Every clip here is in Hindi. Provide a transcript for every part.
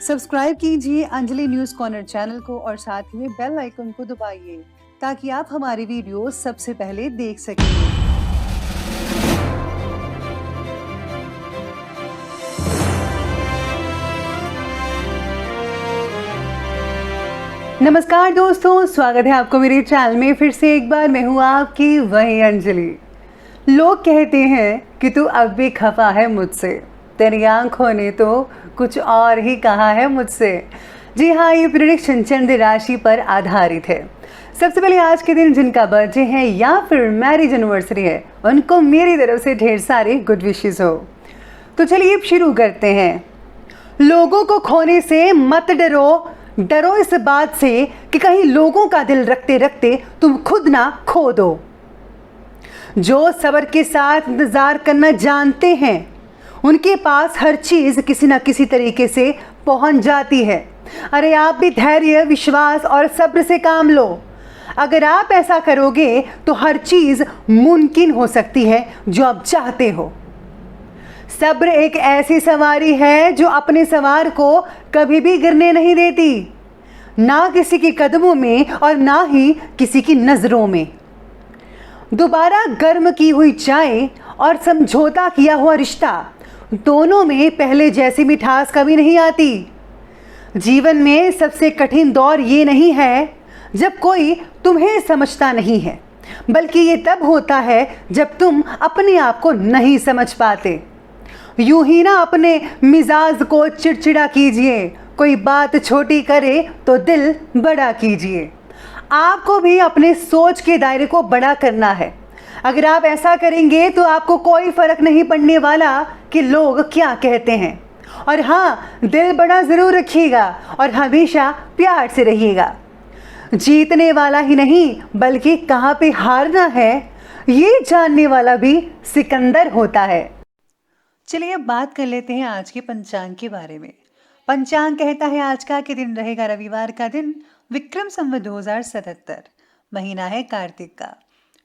सब्सक्राइब कीजिए अंजलि न्यूज़ कॉर्नर चैनल को और साथ ही में बेल आइकन को दबाइए ताकि आप हमारी वीडियो सबसे पहले देख सकें। नमस्कार दोस्तों, स्वागत है आपको मेरे चैनल में। फिर से एक बार मैं हूँ आपकी वही अंजलि। लोग कहते हैं कि तू अब भी खफा है मुझसे, तेरी आंखों ने तो कुछ और ही कहा है मुझसे। जी हाँ, ये प्रेडिक्शन चंद्र राशि पर आधारित है। सबसे पहले आज के दिन जिनका बर्थडे है या फिर मैरिज एनिवर्सरी है, उनको मेरी तरफ से ढेर सारे गुड विशेस हो। तो चलिए अब शुरू करते हैं। लोगों को खोने से मत डरो, डरो इस बात से कि कहीं लोगों का दिल रखते रखते तुम खुद ना खो दो। जो सब्र के साथ इंतजार करना जानते हैं, उनके पास हर चीज किसी ना किसी तरीके से पहुंच जाती है। अरे आप भी धैर्य, विश्वास और सब्र से काम लो। अगर आप ऐसा करोगे तो हर चीज मुमकिन हो सकती है जो आप चाहते हो। सब्र एक ऐसी सवारी है जो अपने सवार को कभी भी गिरने नहीं देती, ना किसी के कदमों में और ना ही किसी की नजरों में। दोबारा गर्म की हुई चाय और समझौता किया हुआ रिश्ता, दोनों में पहले जैसी मिठास कभी नहीं आती। जीवन में सबसे कठिन दौर ये नहीं है जब कोई तुम्हें समझता नहीं है, बल्कि ये तब होता है जब तुम अपने आप को नहीं समझ पाते। यूं ही ना अपने मिजाज को चिड़चिड़ा कीजिए, कोई बात छोटी करे तो दिल बड़ा कीजिए। आपको भी अपने सोच के दायरे को बड़ा करना है। अगर आप ऐसा करेंगे तो आपको कोई फर्क नहीं पड़ने वाला कि लोग क्या कहते हैं। और हाँ, दिल बड़ा जरूर रखिएगा और हमेशा प्यार से रहिएगा। जीतने वाला ही नहीं बल्कि कहाँ पे हारना है, ये जानने वाला भी सिकंदर होता है। चलिए अब बात कर लेते हैं आज के पंचांग के बारे में। पंचांग कहता है आज का के दिन रहेगा रविवार का दिन, विक्रम संवत 2077, महीना है कार्तिक का,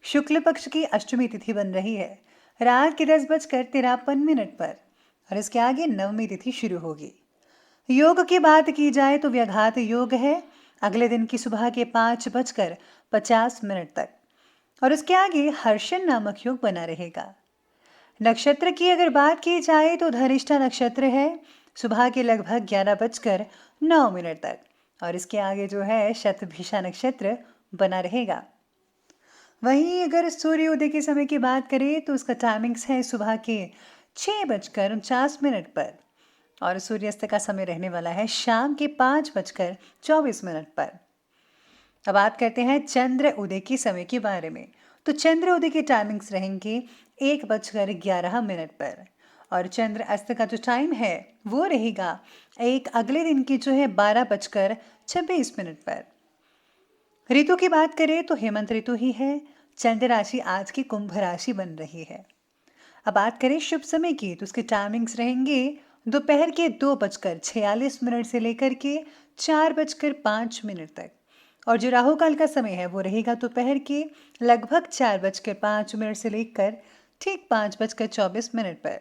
शुक्ल पक्ष की अष्टमी तिथि बन रही है रात के 10:53 पर और इसके आगे नवमी तिथि शुरू होगी। योग की बात की जाए तो व्याघात योग है अगले दिन की सुबह के 5:50 तक और उसके आगे हर्षण नामक योग बना रहेगा। नक्षत्र की अगर बात की जाए तो धनिष्ठा नक्षत्र है सुबह के लगभग 11:09 तक और इसके आगे जो है शतभिषा नक्षत्र बना रहेगा। वहीं अगर सूर्योदय के समय की बात करें तो उसका टाइमिंग्स है सुबह के 6:49 पर और सूर्यास्त का समय रहने वाला है शाम के 5:24 पर। अब बात करते हैं चंद्र उदय के समय के बारे में। तो चंद्र उदय के टाइमिंग्स रहेंगे 1:11 पर और चंद्र अस्त का जो टाइम है वो रहेगा अगले दिन की जो है 12:26 पर। ऋतु की बात करें तो हेमंत ऋतु ही है। चंद्र राशि आज की कुंभ राशि बन रही है। अब बात करें शुभ समय की तो उसके टाइमिंग्स रहेंगे दोपहर के 2:46 से लेकर के 4:05 तक और जो राहु काल का समय है वो रहेगा दोपहर के लगभग 4:05 से लेकर ठीक 5:24 पर।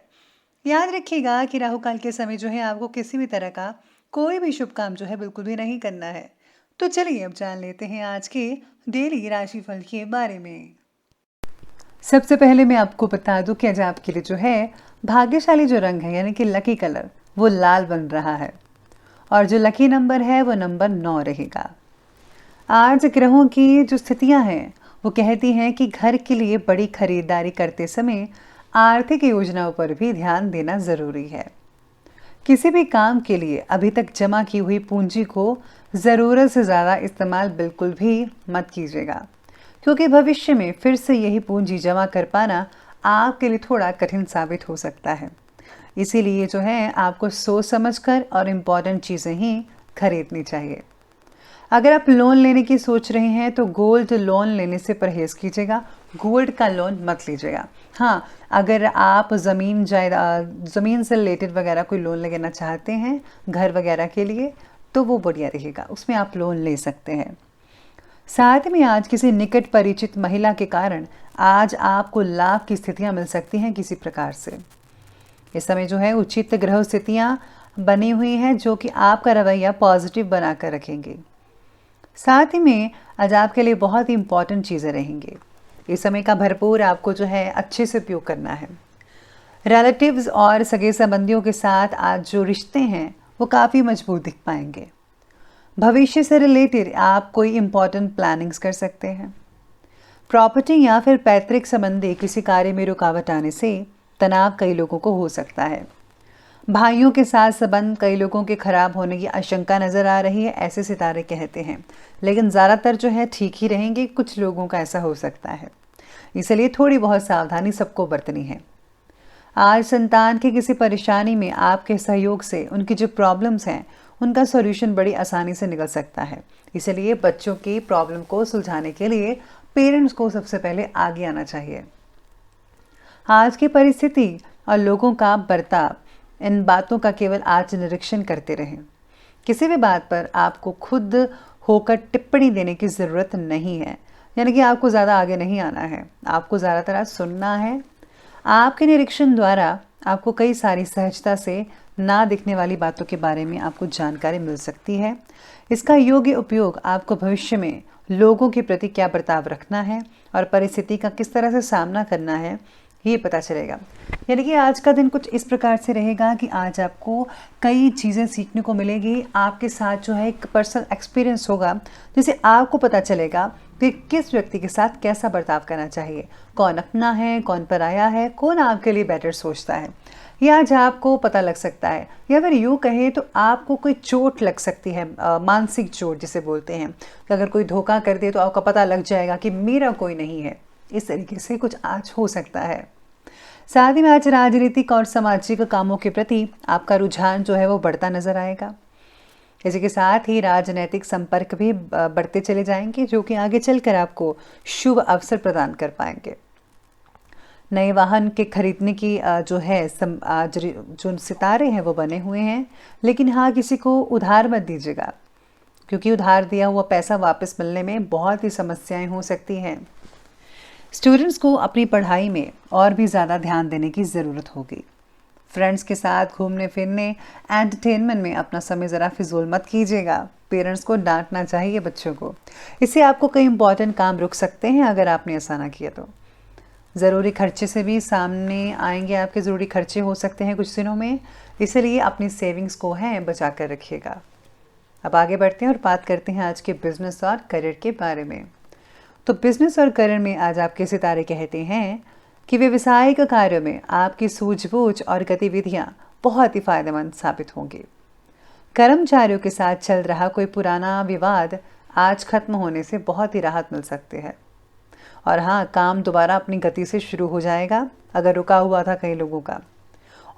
याद रखिएगा कि राहु काल के समय जो है आपको किसी भी तरह का कोई भी शुभ काम जो है बिल्कुल भी नहीं करना है। तो चलिए अब जान लेते हैं आज के डेली राशिफल के बारे में। सबसे पहले मैं आपको बता दूं कि आज आपके लिए जो है भाग्यशाली जो रंग है यानी कि लकी कलर वो लाल बन रहा है और जो लकी नंबर है वो नंबर 9 रहेगा। आज ग्रहों की जो स्थितियां हैं वो कहती हैं कि घर के लिए बड़ी खरीदारी करते समय आर्थिक योजनाओं पर भी ध्यान देना ज़रूरी है। किसी भी काम के लिए अभी तक जमा की हुई पूंजी को ज़रूरत से ज़्यादा इस्तेमाल बिल्कुल भी मत कीजिएगा, क्योंकि भविष्य में फिर से यही पूंजी जमा कर पाना आपके लिए थोड़ा कठिन साबित हो सकता है। इसीलिए जो है आपको सोच समझकर और इम्पॉर्टेंट चीज़ें ही खरीदनी चाहिए। अगर आप लोन लेने की सोच रहे हैं तो गोल्ड लोन लेने से परहेज़ कीजिएगा, गोल्ड का लोन मत लीजिएगा। हाँ, अगर आप ज़मीन से रिलेटेड वगैरह कोई लोन लेना चाहते हैं घर वगैरह के लिए तो वो बढ़िया रहेगा, उसमें आप लोन ले सकते हैं। साथ में आज किसी निकट परिचित महिला के कारण आज आपको लाभ की स्थितियां मिल सकती हैं किसी प्रकार से। इस समय जो है उचित ग्रह स्थितियां बनी हुई हैं जो कि आपका रवैया पॉजिटिव बना कर रखेंगी। साथ ही में आज आपके लिए बहुत ही इम्पॉर्टेंट चीज़ें रहेंगी। इस समय का भरपूर आपको जो है अच्छे से उपयोग करना है। रिलेटिव्स और सगे संबंधियों के साथ आज जो रिश्ते हैं वो काफ़ी मजबूत दिख पाएंगे। भविष्य से रिलेटेड आप कोई इम्पॉर्टेंट प्लानिंग्स कर सकते हैं। प्रॉपर्टी या फिर पैतृक संबंधी किसी कार्य में रुकावट आने से तनाव कई लोगों को हो सकता है। भाइयों के साथ संबंध कई लोगों के खराब होने की आशंका नज़र आ रही है, ऐसे सितारे कहते हैं, लेकिन ज़्यादातर जो है ठीक ही रहेंगे। कुछ लोगों का ऐसा हो सकता है, इसलिए थोड़ी बहुत सावधानी सबको बरतनी है। आज संतान की किसी परेशानी में आपके सहयोग से उनकी जो प्रॉब्लम्स हैं उनका सॉल्यूशन बड़ी आसानी से निकल सकता है। इसलिए बच्चों की प्रॉब्लम को सुलझाने के लिए पेरेंट्स को सबसे पहले आगे आना चाहिए। आज की परिस्थिति और लोगों का बर्ताव, इन बातों का केवल आज निरीक्षण करते रहें। किसी भी बात पर आपको खुद होकर टिप्पणी देने की ज़रूरत नहीं है, यानी कि आपको ज़्यादा आगे नहीं आना है, आपको ज़्यादातर आज सुनना है। आपके निरीक्षण द्वारा आपको कई सारी सहजता से ना दिखने वाली बातों के बारे में आपको जानकारी मिल सकती है। इसका योग्य उपयोग आपको भविष्य में लोगों के प्रति क्या बर्ताव रखना है और परिस्थिति का किस तरह से सामना करना है, ये पता चलेगा। यानी कि आज का दिन कुछ इस प्रकार से रहेगा कि आज आपको कई चीज़ें सीखने को मिलेगी। आपके साथ जो है एक पर्सनल एक्सपीरियंस होगा, जिससे आपको पता चलेगा कि किस व्यक्ति के साथ कैसा बर्ताव करना चाहिए, कौन अपना है, कौन पराया है, कौन आपके लिए बेटर सोचता है, ये आज आपको पता लग सकता है। या फिर यूँ कहें तो आपको कोई चोट लग सकती है, मानसिक चोट जिसे बोलते हैं, कि अगर कोई धोखा कर दे तो आपको पता लग जाएगा कि मेरा कोई नहीं है। इस तरीके से कुछ आज हो सकता है। साथ ही में आज राजनीतिक और सामाजिक कामों के प्रति आपका रुझान जो है वो बढ़ता नजर आएगा। इसी के साथ ही राजनीतिक संपर्क भी बढ़ते चले जाएंगे, जो कि आगे चलकर आपको शुभ अवसर प्रदान कर पाएंगे। नए वाहन के खरीदने की जो है आज जो सितारे हैं वो बने हुए हैं, लेकिन हाँ, किसी को उधार मत दीजिएगा, क्योंकि उधार दिया हुआ पैसा वापस मिलने में बहुत ही समस्याएं हो सकती हैं। स्टूडेंट्स को अपनी पढ़ाई में और भी ज़्यादा ध्यान देने की ज़रूरत होगी। फ्रेंड्स के साथ घूमने फिरने, एंटरटेनमेंट में अपना समय ज़रा फिजूल मत कीजिएगा। पेरेंट्स को डांटना चाहिए बच्चों को, इससे आपको कई इंपॉर्टेंट काम रुक सकते हैं अगर आपने ऐसा ना किया तो। ज़रूरी खर्चे से भी सामने आएंगे, आपके ज़रूरी खर्चे हो सकते हैं कुछ दिनों में, इसलिए अपनी सेविंग्स को है बचा कर रखिएगा। अब आगे बढ़ते हैं और बात करते हैं आज के बिजनेस और करियर के बारे में। तो बिजनेस और करियर में आज आपके सितारे कहते हैं कि व्यवसायिक कार्यों में आपकी सूझबूझ और गतिविधियां बहुत ही फायदेमंद साबित होंगी। कर्मचारियों के साथ चल रहा कोई पुराना विवाद आज खत्म होने से बहुत ही राहत मिल सकती है। और हाँ, काम दोबारा अपनी गति से शुरू हो जाएगा अगर रुका हुआ था कई लोगों का।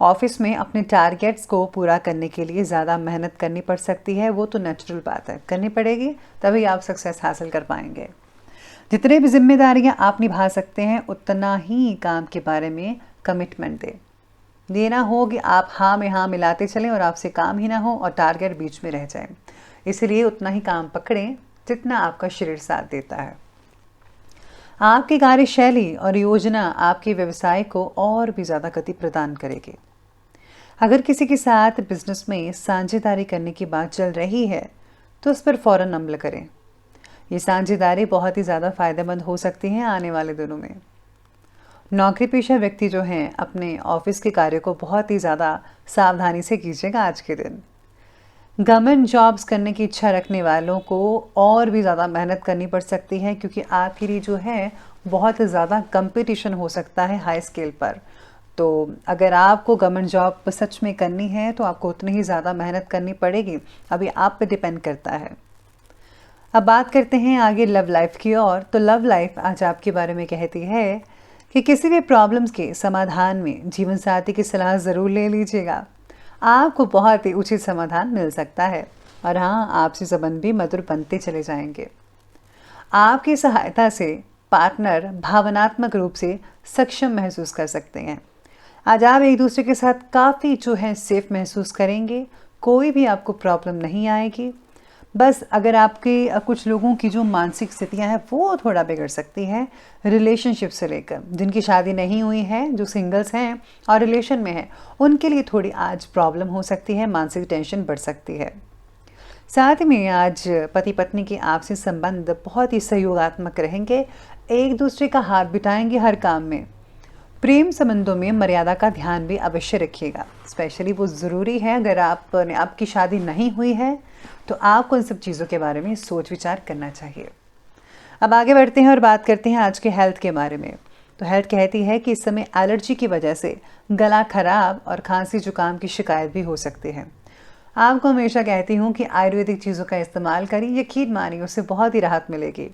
ऑफिस में अपने टारगेट्स को पूरा करने के लिए ज़्यादा मेहनत करनी पड़ सकती है, वो तो नेचुरल बात है, करनी पड़ेगी, तभी आप सक्सेस हासिल कर पाएंगे। जितने भी जिम्मेदारियां आप निभा सकते हैं उतना ही काम के बारे में कमिटमेंट दें। ये ना हो कि आप हाँ में हाँ मिलाते चलें और आपसे काम ही ना हो और टारगेट बीच में रह जाए। इसलिए उतना ही काम पकड़ें जितना आपका शरीर साथ देता है। आपकी कार्यशैली और योजना आपके व्यवसाय को और भी ज़्यादा गति प्रदान करेगी। अगर किसी के साथ बिजनेस में साझेदारी करने की बात चल रही है तो उस पर फौरन अमल करें। ये साझेदारी बहुत ही ज़्यादा फायदेमंद हो सकती है आने वाले दिनों में। नौकरी पेशा व्यक्ति जो हैं अपने ऑफिस के कार्य को बहुत ही ज़्यादा सावधानी से कीजिएगा आज के दिन। गवर्नमेंट जॉब्स करने की इच्छा रखने वालों को और भी ज़्यादा मेहनत करनी पड़ सकती है, क्योंकि आपके लिए जो है बहुत ज़्यादा कंपटीशन हो सकता है हाई स्केल पर। तो अगर आपको गवर्नमेंट जॉब सच में करनी है तो आपको उतनी ही ज़्यादा मेहनत करनी पड़ेगी, अभी आप पे डिपेंड करता है। अब बात करते हैं आगे लव लाइफ की ओर। तो लव लाइफ आज आपके बारे में कहती है कि किसी भी प्रॉब्लम्स के समाधान में जीवन साथी की सलाह ज़रूर ले लीजिएगा, आपको बहुत ही उचित समाधान मिल सकता है। और हाँ, आपसी संबंध भी मधुर बनते चले जाएंगे। आपकी सहायता से पार्टनर भावनात्मक रूप से सक्षम महसूस कर सकते हैं। आज आप एक दूसरे के साथ काफ़ी जो है सेफ महसूस करेंगे, कोई भी आपको प्रॉब्लम नहीं आएगी। बस अगर आपके कुछ लोगों की जो मानसिक स्थितियां हैं वो थोड़ा बिगड़ सकती है रिलेशनशिप से लेकर। जिनकी शादी नहीं हुई है, जो सिंगल्स हैं और रिलेशन में हैं, उनके लिए थोड़ी आज प्रॉब्लम हो सकती है, मानसिक टेंशन बढ़ सकती है। साथ में आज पति पत्नी के आपसी संबंध बहुत ही सहयोगात्मक रहेंगे, एक दूसरे का हाथ बिठाएंगे हर काम में। प्रेम संबंधों में मर्यादा का ध्यान भी अवश्य रखिएगा, स्पेशली वो ज़रूरी है अगर आपकी शादी नहीं हुई है तो आपको इन सब चीज़ों के बारे में सोच विचार करना चाहिए। अब आगे बढ़ते हैं और बात करते हैं आज के हेल्थ के बारे में। तो हेल्थ कहती है कि इस समय एलर्जी की वजह से गला खराब और खांसी जुकाम की शिकायत भी हो सकती है। आपको हमेशा कहती हूँ कि आयुर्वेदिक चीज़ों का इस्तेमाल करिए, यकीन मानिए उससे बहुत ही राहत मिलेगी।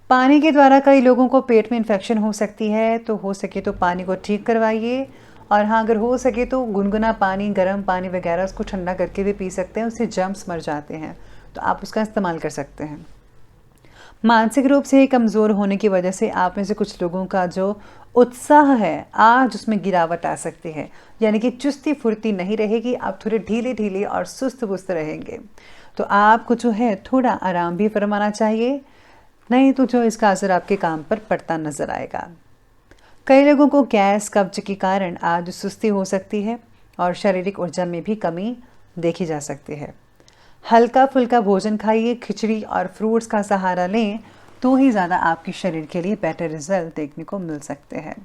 पानी के द्वारा कई लोगों को पेट में इन्फेक्शन हो सकती है, तो हो सके तो पानी को ठीक करवाइए। और हाँ, अगर हो सके तो गुनगुना पानी, गर्म पानी वगैरह उसको ठंडा करके भी पी सकते हैं, उससे जर्म्स मर जाते हैं, तो आप उसका इस्तेमाल कर सकते हैं। मानसिक रूप से कमज़ोर होने की वजह से आप में से कुछ लोगों का जो उत्साह है आज उसमें गिरावट आ सकती है, यानी कि चुस्ती फुर्ती नहीं रहेगी, आप थोड़े ढीले ढीले और सुस्त बुस्त रहेंगे। तो आपको जो है थोड़ा आराम भी फरमाना चाहिए, नहीं तो जो इसका असर आपके काम पर पड़ता नजर आएगा। कई लोगों को गैस कब्ज के कारण आज सुस्ती हो सकती है और शारीरिक ऊर्जा में भी कमी देखी जा सकती है। हल्का फुल्का भोजन खाइए, खिचड़ी और फ्रूट्स का सहारा लें तो ही ज़्यादा आपके शरीर के लिए बेटर रिजल्ट देखने को मिल सकते हैं।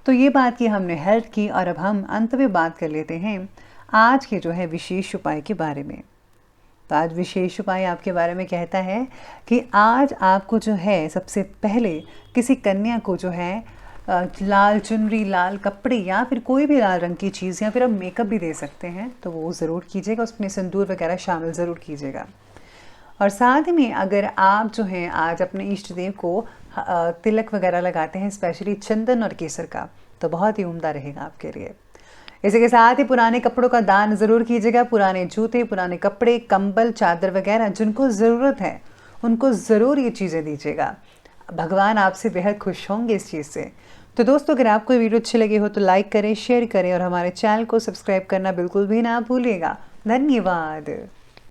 तो ये बात की हमने हेल्थ की, और अब हम अंत में बात कर लेते हैं आज के जो है विशेष उपाय के बारे में। तो आज विशेष उपाय आपके बारे में कहता है कि आज आपको जो है सबसे पहले किसी कन्या को जो है लाल चुनरी, लाल कपड़े या फिर कोई भी लाल रंग की चीज़, या फिर आप मेकअप भी दे सकते हैं तो वो ज़रूर कीजिएगा, उसमें सिंदूर वगैरह शामिल ज़रूर कीजिएगा। और साथ में अगर आप जो हैं आज अपने इष्ट देव को तिलक वगैरह लगाते हैं, स्पेशली चंदन और केसर का, तो बहुत ही उम्दा रहेगा आपके लिए। इसी के साथ ही पुराने कपड़ों का दान ज़रूर कीजिएगा। पुराने जूते, पुराने कपड़े, कंबल, चादर वगैरह जिनको ज़रूरत है उनको ज़रूर ये चीज़ें दीजिएगा। भगवान आपसे बेहद खुश होंगे इस चीज़ से। तो दोस्तों, अगर आपको ये वीडियो अच्छी लगी हो तो लाइक करें, शेयर करें और हमारे चैनल को सब्सक्राइब करना बिल्कुल भी ना भूलिएगा। धन्यवाद।